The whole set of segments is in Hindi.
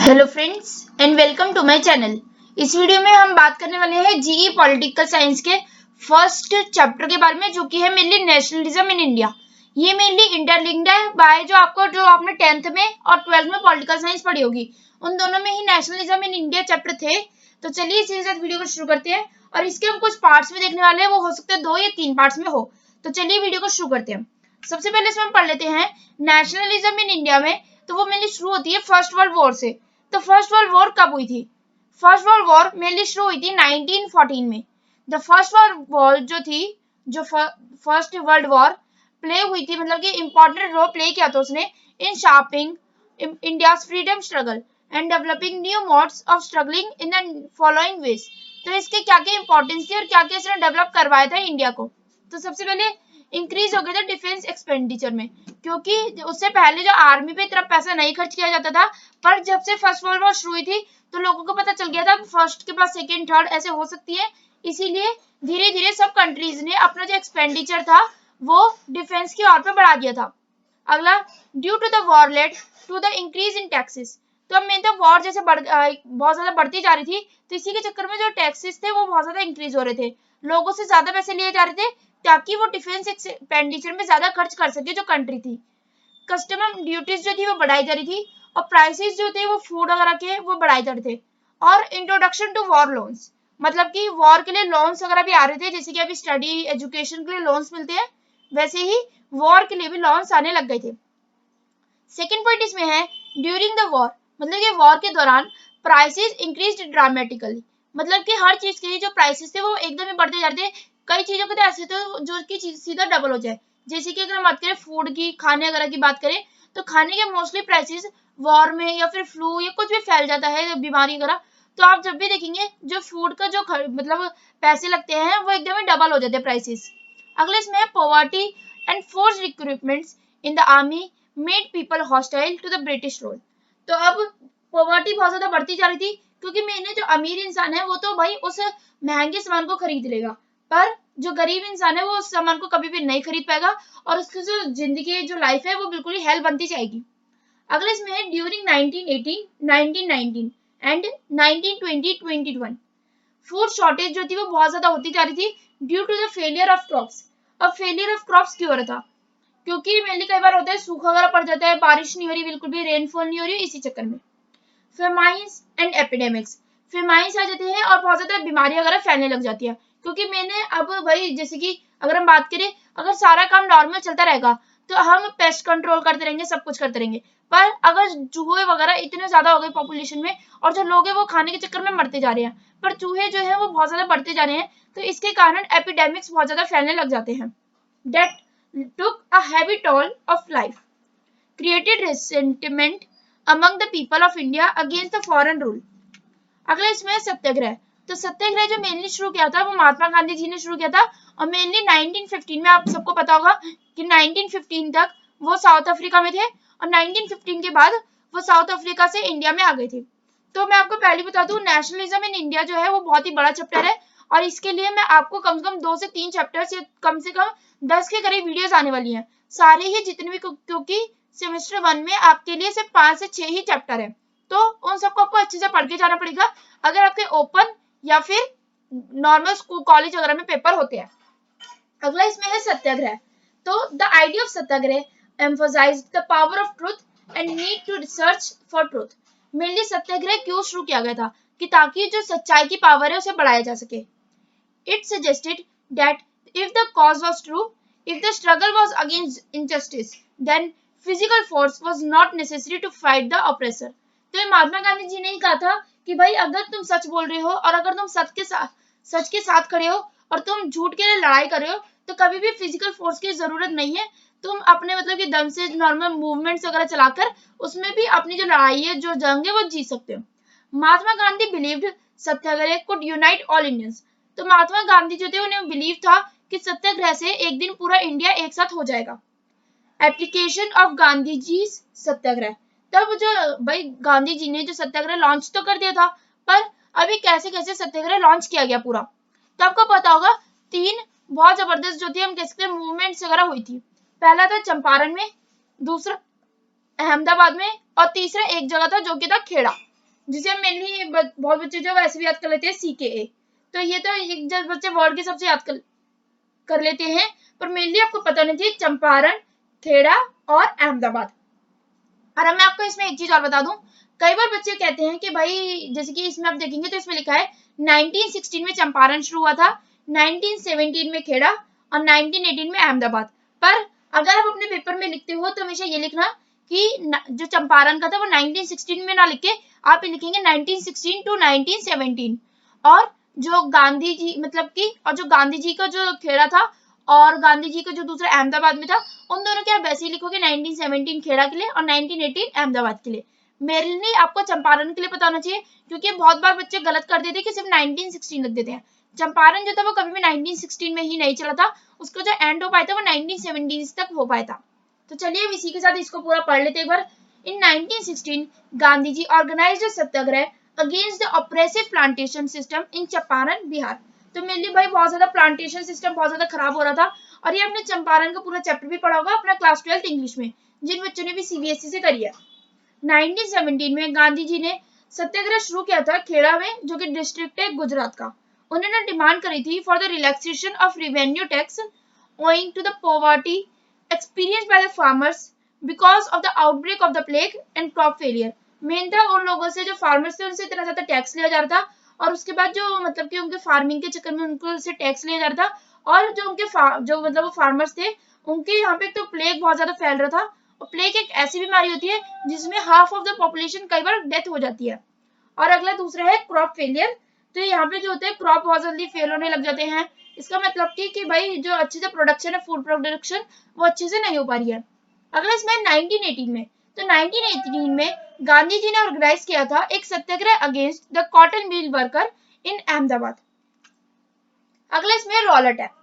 Hello friends and welcome to my channel. इस वीडियो में हम बात करने वाले हैं जीई पॉलिटिकल साइंस के फर्स्ट चैप्टर के बारे में, जो कि है मेनली नेशनलिज्म इन इंडिया। ये मेनली इंटरलिंक्ड है बाय जो आपने 10th में और 12th में पॉलिटिकल साइंस पढ़ी होगी, उन दोनों में ही नेशनलिज्म इन इंडिया चैप्टर थे। तो चलिए इसी के साथ वीडियो को शुरू करते हैं, और इसके हम कुछ पार्ट्स में देखने वाले हैं, वो हो सकते हैं 2 या 3 पार्ट्स में हो। तो चलिए वीडियो को शुरू करते हैं। सबसे पहले इसमें हम पढ़ लेते हैं नेशनलिज्म इन इंडिया में। तो वो मेनली शुरू होती है फर्स्ट वर्ल्ड वॉर से। तो फर्स्ट वर्ल्ड वॉर कब हुई थी? फर्स्ट वर्ल्ड वॉर मेनली शुरू हुई थी 1914 में। द फर्स्ट वर्ल्ड वॉर जो थी, जो फर्स्ट वर्ल्ड वॉर प्ले हुई थी, मतलब कि इंपॉर्टेंट रोल प्ले किया था उसने in shaping India's freedom struggle and developing new modes of struggling in the following ways. तो इसके क्या क्या इंपॉर्टेंस थी और क्या क्या इसने डेवलप करवाया था इंडिया को। तो सबसे पहले इंक्रीज हो गया था डिफेंस एक्सपेंडिचर में, क्योंकि उससे पहले जो आर्मी पे इतना पैसा नहीं खर्च किया जाता था, पर जब से फर्स्ट वर्ल्ड वॉर शुरू हुई थी तो लोगों को पता चल गया था फर्स्ट के बाद सेकंड थर्ड ऐसे हो सकती है, इसीलिए धीरे धीरे सब कंट्रीज ने अपना जो एक्सपेंडिचर था वो डिफेंस की ओर पे बढ़ा दिया था। अगला, due to the war led to the increase in taxes. तो अब मेन तो वॉर जैसे बहुत ज्यादा बढ़ती जा रही थी, तो इसी के चक्कर में जो टैक्सेस थे वो बहुत ज्यादा इंक्रीज हो रहे थे, लोगों से ज्यादा पैसे लिए जा रहे थे ताकि वो डिफेंस एक्सपेंडिचर में ज्यादा खर्च कर सके जो कंट्री थी। कस्टम ड्यूटीज जो थी वो बढ़ाई जा रही थी, और प्राइसेस जो थे वो फूड वगैरह के वो बढ़ाए जा रहे थे। और इंट्रोडक्शन टू वॉर लोन्स, मतलब कि वॉर के लिए लोन्स वगैरह भी आ रहे थे, जैसे कि अभी स्टडी एजुकेशन के लिए लोन्स मिलते हैं, वैसे ही वॉर के लिए भी लोन्स आने लग गए थे। सेकेंड पॉइंट इसमें है ड्यूरिंग द वॉर, मतलब कि वॉर के दौरान प्राइसेस इंक्रीज्ड ड्रामेटिकली, मतलब कि हर चीज के जो प्राइसेस थे वो एकदम ही बढ़ते जा रहे थे। कई चीजों के तो ऐसे थे जो कि चीज सीधा डबल हो जाए, जैसे कि अगर हम बात करें फूड की, खाने वगैरह की बात करें, तो खाने के मोस्टली प्राइसेस वॉर में या फिर फ्लू या कुछ भी फैल जाता है बीमारी वगैरह, तो आप जब भी देखेंगे जो फूड का जो मतलब पैसे लगते हैं वो एकदम ही डबल हो जाते हैं प्राइसेस। अगले इसमें है poverty and force recruitments in the army made people hostile to the British rule. तो अब पॉवर्टी बहुत ज्यादा बढ़ती जा रही थी, क्योंकि मैंने जो अमीर इंसान है वो तो भाई उस महंगे सामान को खरीद लेगा, पर जो गरीब इंसान है वो उस सामान को कभी भी नहीं खरीद पाएगा, और उसकी जो जिंदगी जो लाइफ है वो बिल्कुल ही हेल बनती जाएगी। अगले इसमें है ड्यूरिंग 1918, 1919 एंड 1920-21 फूड शॉर्टेज जो थी वो बहुत ज्यादा होती जा रही थी due to the failure of crops. अब फेलियर ऑफ क्रॉप्स क्यों हो रहा था? क्योंकि मेनली कई बार होता है सूखा वगैरह पड़ जाता है, बारिश नहीं हो रही, बिल्कुल भी रेनफॉल नहीं हो रही, इसी चक्कर में फेमाइन्स एंड एपिडेमिक्स, फेमाइन्स आ जाते हैं और बहुत ज्यादा बीमारी वगैरह फैलने लग जाती है। क्योंकि मैंने अब भाई जैसे कि अगर हम बात करें, अगर सारा काम नॉर्मल चलता रहेगा तो हम पेस्ट कंट्रोल करते रहेंगे, सब कुछ करते रहेंगे, पर अगर चूहे वगैरह इतने ज्यादा हो गए पॉपुलेशन में और जो लोग हैं वो खाने के चक्कर में मरते जा रहे हैं, पर चूहे जो है वो बहुत ज्यादा बढ़ते जा रहे हैं, तो इसके कारण एपिडेमिक्स बहुत ज्यादा फैलने लग जाते हैं। That took a heavy toll of life, created resentment among the people of India against the foreign rule. अगला इसमें है सत्याग्रह। तो सत्याग्रह जो मेनली शुरू किया था वो महात्मा गांधी जी ने शुरू किया था, और मेनली 1915 में, आप सबको पता होगा कि 1915 तक वो साउथ अफ्रीका में थे, और 1915 के बाद वो साउथ अफ्रीका से इंडिया में आ गए थे। तो मैं आपको पहले बता दूं, नेशनलिज्म इन इंडिया जो है वो बहुत ही बड़ा चैप्टर है, और इसके लिए मैं आपको कम से कम 2 से 3 चैप्टर्स या कम से कम 10 के करीब वीडियोस आने वाली हैं, सारे ही जितने भी, क्योंकि सेमेस्टर 1 में आपके लिए सिर्फ 5 से 6 ही चैप्टर है, तो उन सबको आपको अच्छे से पढ़ के जाना पड़ेगा अगर आपके ओपन या फिर नॉर्मल स्कूल कॉलेज वगैरह में पेपर होते हैं। अगला इसमें है सत्याग्रह। तो the idea of satyagraha emphasised the power of truth and need to research for truth. Mainly satyagraha क्यों शुरू किया गया था कि ताकि जो सच्चाई की पावर है उसे बढ़ाया जा सके। It suggested that if the cause was true, if the struggle was against injustice, then physical force was not necessary to fight the oppressor. तो ये महात्मा गांधी जी ने ही कहा था कि भाई अगर तुम सच बोल रहे हो और अगर तुम सच के साथ खड़े हो और तुम झूठ के लिए लड़ाई कर रहे हो, तो कभी भी फिजिकल फोर्स की जरूरत नहीं है, तुम अपने मतलब कि दम से नॉर्मल मूवमेंट्स वगैरह चलाकर उसमें भी अपनी जो लड़ाई है, जो जंग है, वो जीत सकते हो। Mahatma Gandhi believed satyagraha could unite all Indians. तो महात्मा गांधी जो थे उन्हें बिलीव था कि सत्याग्रह से एक दिन पूरा इंडिया एक साथ हो जाएगा। एप्लीकेशन ऑफ गांधी जी सत्याग्रह। तब जो भाई गांधी जी ने जो सत्याग्रह लॉन्च तो कर दिया था, पर अभी कैसे कैसे सत्याग्रह लॉन्च किया गया पूरा, तो आपको पता होगा 3 बहुत जबरदस्त जो थी, हम कह सकते हैं मूवमेंट्स वगैरह हुई थी। पहला था चंपारण में, दूसरा अहमदाबाद में, और तीसरा एक जगह था जो कि था खेड़ा। जिसे हम मेनली बहुत बच्चे जो वैसे भी याद कर लेते हैं CKA। तो ये तो जब बच्चे वर्ड के सबसे याद कर लेते हैं, पर मेनली आपको पता होना चाहिए चंपारण, खेड़ा और अहमदाबाद। और अब मैं आपको इसमें एक चीज और बता दूं, कई बार बच्चे कहते हैं कि भाई जैसे कि इसमें आप देखेंगे तो इसमें लिखा है 1916 में चंपारण शुरू हुआ था, 1917 में खेड़ा और 1918 में अहमदाबाद। पर अगर आप अपने पेपर में लिखते हो तो हमेशा ये लिखना कि जो चंपारण का था वो 1916 में ना लिख के आप लिखेंगे 1916 टू 1917। और जो गांधी जी मतलब कि और जो गांधी जी का जो खेड़ा था और गांधी जी का जो दूसरा अहमदाबाद में था, उन दोनों के आप वैसे ही लिखोगे 1917 खेड़ा के लिए और 1918 अहमदाबाद के लिए। मेनली आपको चंपारण के लिए पता होना चाहिए, क्योंकि बहुत बार बच्चे गलत कर देते हैं कि सिर्फ 1916 लिख देते हैं। चंपारण जो था वो कभी भी 1916 में ही नहीं चला था, उसका जो एंड हो पाया था वो 1917 तक हो पाया था। तो चलिए इसी के साथ इसको पूरा पढ़ लेते एक बार। In 1916 Gandhi ji organised satyagraha against the oppressive plantation system in Champaran Bihar. तो मेनली भाई बहुत ज्यादा प्लांटेशन सिस्टम बहुत ज्यादा खराब हो रहा था, और ये आपने चंपारण का पूरा चैप्टर भी पढ़ा होगा अपना क्लास 12 इंग्लिश में, जिन बच्चों ने भी CBSE से करी है। 1917 में गांधी जी ने सत्याग्रह शुरू किया था खेड़ा में, जो कि डिस्ट्रिक्ट है गुजरात का। उन्होंने डिमांड करी थी for the relaxation of revenue tax owing to the poverty experienced by the farmers because of the outbreak of the plague and crop failure। Main था उन लोगों से जो फार्मर्स थे उनसे इतना ज्यादा टैक्स लिया जा रहा था, और उसके बाद जो मतलब कि उनके फार्मिंग के चक्कर में उनको से टैक्स लिया जा रहा था, और जो उनके जो मतलब वो फार्मर्स थे उनके यहाँ पे तो प्लेग बहुत ज्यादा फैल रहा था। और प्लेग एक ऐसी बीमारी होती है जिसमें हाफ ऑफ द पॉपुलेशन कई बार डेथ हो जाती है। और अगला दूसरा है क्रॉप फेलियर। तो यहाँ पे जो होता है क्रॉप बहुत जल्दी फेल होने लग जाते हैं। इसका मतलब कि भाई जो अच्छे से प्रोडक्शन है फूड प्रोडक्शन वो अच्छे से नहीं हो पा रही है। अगला इसमें 1918 में, तो 1918 में गांधी जी ने ऑर्गेनाइज किया था एक satyagraha against the cotton mill worker in Ahmedabad. अगला इसमें रॉलेट एक्ट।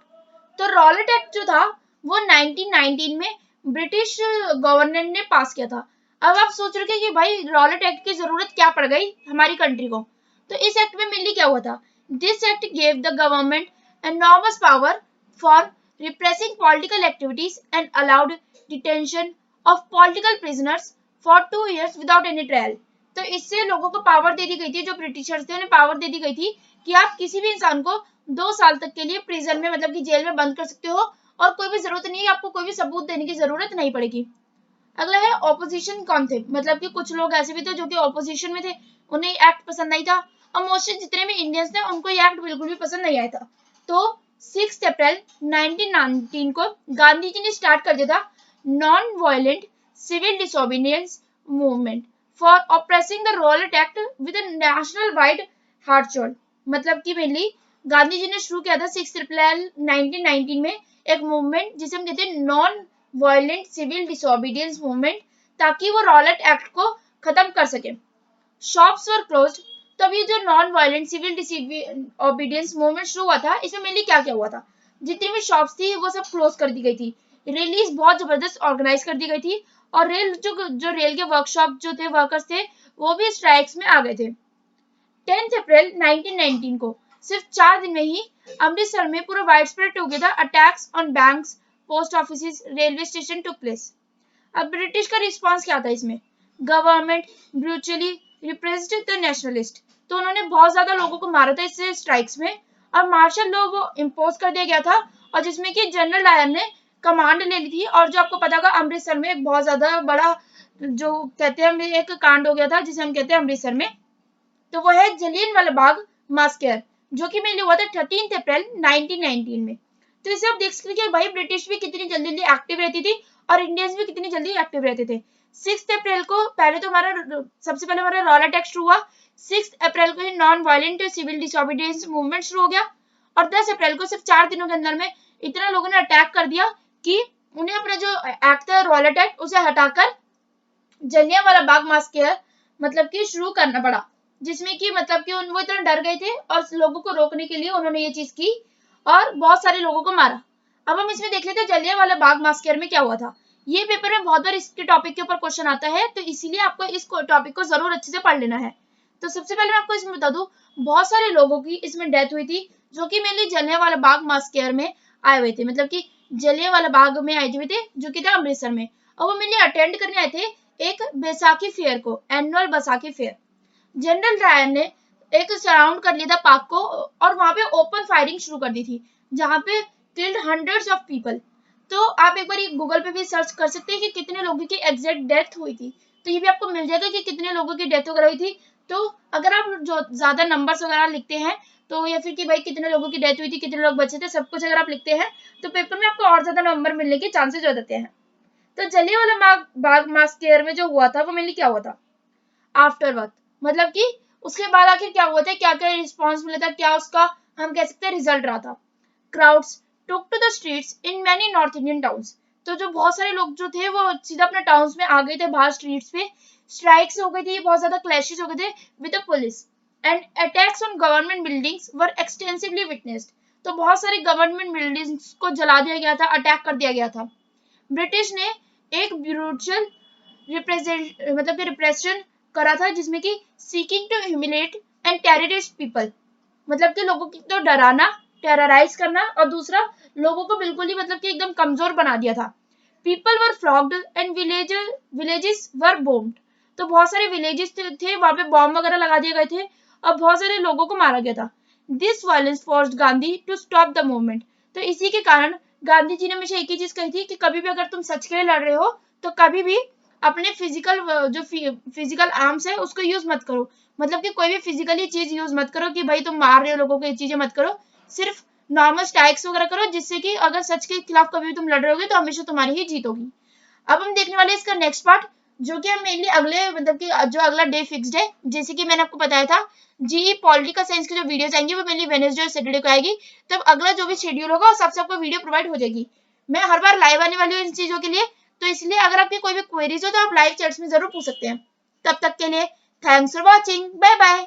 तो रॉलेट एक्ट जो था वो 1919 में ब्रिटिश गवर्नर ने पास किया था। अब आप सोच रहे कि भाई रॉलेट एक्ट की जरूरत क्या पड़ गई हमारी कंट्री को। तो इस एक्ट में मेनली क्या हुआ था, this act gave the government enormous power for repressing political activities and allowed detention of political prisoners for 2 years without any trial। तो इससे लोगों को पावर दे दी गई थी, जो ब्रिटिशर्स थे उन्हें पावर दे दी गई थी कि आप किसी भी इंसान को 2 साल तक के लिए प्रिजन में मतलब कि जेल में बंद कर सकते हो, और कोई भी जरूरत नहीं है, आपको कोई भी सबूत देने की जरूरत नहीं पड़ेगी। अगला है ऑपोजिशन कौन थे, मतलब कि कुछ लोग ऐसे भी थे जो कि ऑपोजिशन में थे, उन्हें एक्ट पसंद नहीं था, और मोस्टली जितने भी इंडियंस थे उनको ये एक्ट बिल्कुल भी पसंद नहीं आया था। तो 6 अप्रैल 1919 को गांधी जी ने स्टार्ट कर दिया था non violent civil disobedience movement for oppressing the Rowlatt Act with national wide हार्डशोल्ड। मतलब कि मेनली गांधी जी ने शुरू किया था 6 अप्रैल 1919 में एक मूवमेंट जिसे हम कहते हैं non violent civil disobedience movement, ताकि वो रॉलेट एक्ट को खत्म कर सके। Shops were closed. तभी जो non violent civil disobedience movement शुरू हुआ था, इसमें मेनली क्या क्या हुआ था, जितनी भी शॉप्स थी वो सब क्लोज कर दी गई थी, रैलीज बहुत जबरदस्त ऑर्गेनाइज कर दी गई थी, और जो रेल के वर्कशॉप जो थे वर्कर्स थे वो भी स्ट्राइक्स में आ गए थे। 10 अप्रैल 1919 को सिर्फ 4 दिन में ही अमृतसर में पूरा वाइड स्प्रेड हो गया था attacks on banks, post office, railway station took place. अब ब्रिटिश का रिस्पांस क्या था इसमें, government brutally repressed the nationalist. तो उन्होंने बहुत ज्यादा लोगों को मारा था इससे स्ट्राइक्स में, और मार्शल लॉ वो इम्पोज कर दिया गया था, और जिसमें कि जनरल डायर ने कमांड ले ली थी। और जो आपको पता होगा अमृतसर में एक बहुत ज्यादा बड़ा जो कहते हैं एक कांड हो गया था जिसे हम कहते हैं अमृतसर में, तो वो है जलियनवाला बाग मास्कर, जो कि मेनली हुआ था 13 अप्रैल 1919 में। तो इसे आप देख सकते हैं कि भाई ब्रिटिश भी कितनी जल्दी जल्दी एक्टिव रहती थी और इंडियंस भी कितनी जल्दी एक्टिव रहते थे। 6 अप्रैल को पहले तो हमारा सबसे पहले हमारा रॉलेट एक्ट शुरू हुआ, 6 अप्रैल को ही non violent civil disobedience movement शुरू हो गया, और 10 अप्रैल को सिर्फ 4 दिनों के अंदर में इतना लोगों ने अटैक कर दिया कि उन्हें अपना जो एक्ट था रॉलेट एक्ट उसे हटाकर जलियांवाला बाग मास्कर मतलब कि शुरू करना पड़ा, जिसमें कि मतलब कि वो इतना डर गए थे और लोगों को रोकने के लिए उन्होंने ये चीज की और बहुत सारे लोगों को मारा। अब हम इसमें देख लेते हैं जलियांवाला बाग मास्कर में क्या हुआ था। ये पेपर में बहुत बार इसके टॉपिक के ऊपर क्वेश्चन आता है, तो इसीलिए आपको इस टॉपिक को जरूर अच्छे से पढ़ लेना है। तो सबसे पहले मैं आपको इसमें बता दूं, बहुत सारे लोगों की इसमें डेथ हुई थी जो कि मेनली जलियांवाला बाग मास्कर में आए हुए थे, मतलब कि जलियांवाला बाग में आए हुए थे जो कि था अमृतसर में, और वो मेनली अटेंड करने आए थे एक बैसाखी फेयर को, annual Baisakhi fair. General Ryan ने एक सराउंड कर लिया था पार्क को और वहां पे ओपन फायरिंग शुरू कर दी थी, जहां पे किल्ड हंड्रेड्स ऑफ पीपल। तो आप एक बार गूगल पे भी सर्च कर सकते हैं कि कितने लोगों की एग्जैक्ट डेथ हुई थी, तो ये भी आपको मिल जाएगा कि कितने लोगों की डेथ वगैरह हुई थी। तो अगर आप जो ज्यादा नंबर्स वगैरह लिखते हैं तो, या फिर कि भाई कितने लोगों की डेथ हुई थी, कितने लोग बचे थे, सब कुछ अगर आप लिखते हैं तो पेपर में आपको और ज्यादा नंबर मिलने के चांसेस हो जाते हैं। तो जलियांवाला बाग मास्केयर में जो हुआ था वो मेनली क्या हुआ था, आफ्टर वर्क, मतलब कि उसके बाद आखिर क्या हुआ था, क्या क्या रिस्पॉन्स मिला था, क्या उसका हम कह सकते हैं रिजल्ट रहा था। Crowds took to the streets in many north Indian towns. तो जो बहुत सारे लोग जो थे वो सीधा अपने टाउन्स में आ गए थे, बाहर स्ट्रीट्स पे स्ट्राइक्स हो गई थी, बहुत ज्यादा क्लैशेस हो गए थे with the police, and attacks on government buildings were extensively witnessed. तो बहुत सारी गवर्नमेंट बिल्डिंग्स को जला दिया गया था, अटैक कर दिया गया था। ब्रिटिश ने एक ब्रूटल मतलब कि रिप्रेशन करा था, जिसमें कि seeking to humiliate and terrorist people, मतलब कि लोगों की तो डराना, टेरराइज करना, और दूसरा लोगों को बिल्कुल ही मतलब कि एकदम कमजोर बना दिया था। पीपल वर फ्लॉग्ड एंड विलेजेस वर बोम्ड। तो बहुत सारे विलेजेस थे वहां पे बॉम्ब वगैरह लगा दिए गए थे और बहुत सारे लोगों को मारा गया था। This violence forced Gandhi to stop the movement. तो इसी के कारण गांधी जी ने हमेशा एक ही चीज कही थी कि कभी भी अगर तुम सच के लिए लड़ रहे हो तो कभी भी अपने फिजिकल आर्म्स है उसको यूज मत करो, मतलब कि कोई भी फिजिकली चीज यूज मत करो कि भाई तुम मार रहे हो लोगों को, ये चीजें मत करो। सिर्फ नॉर्मल स्ट्राइक्स वगैरह करो, जिससे कि अगर सच के खिलाफ कभी भी तुम लड़ रहे होगे तो हमेशा तुम्हारी ही जीत होगी। अब हम देखने वाले इसका नेक्स्ट पार्ट, जो कि हम मेनली अगले मतलब कि जो अगला डे फिक्स्ड है, जैसे कि मैंने आपको बताया था जीई पॉलिटिकल साइंस की जो वीडियोस आएंगी वो मेनली वेडनेसडे और सैटरडे को आएगी। तब अगला जो भी शेड्यूल होगा सबसे आपको वीडियो प्रोवाइड हो जाएगी। मैं हर बार लाइव आने वाली हूँ इन चीजों के लिए, तो इसलिए अगर आपकी कोई भी क्वेरीज हो तो आप लाइव चैट्स में जरूर पूछ सकते हैं। तब तक के लिए thanks for watching, bye bye.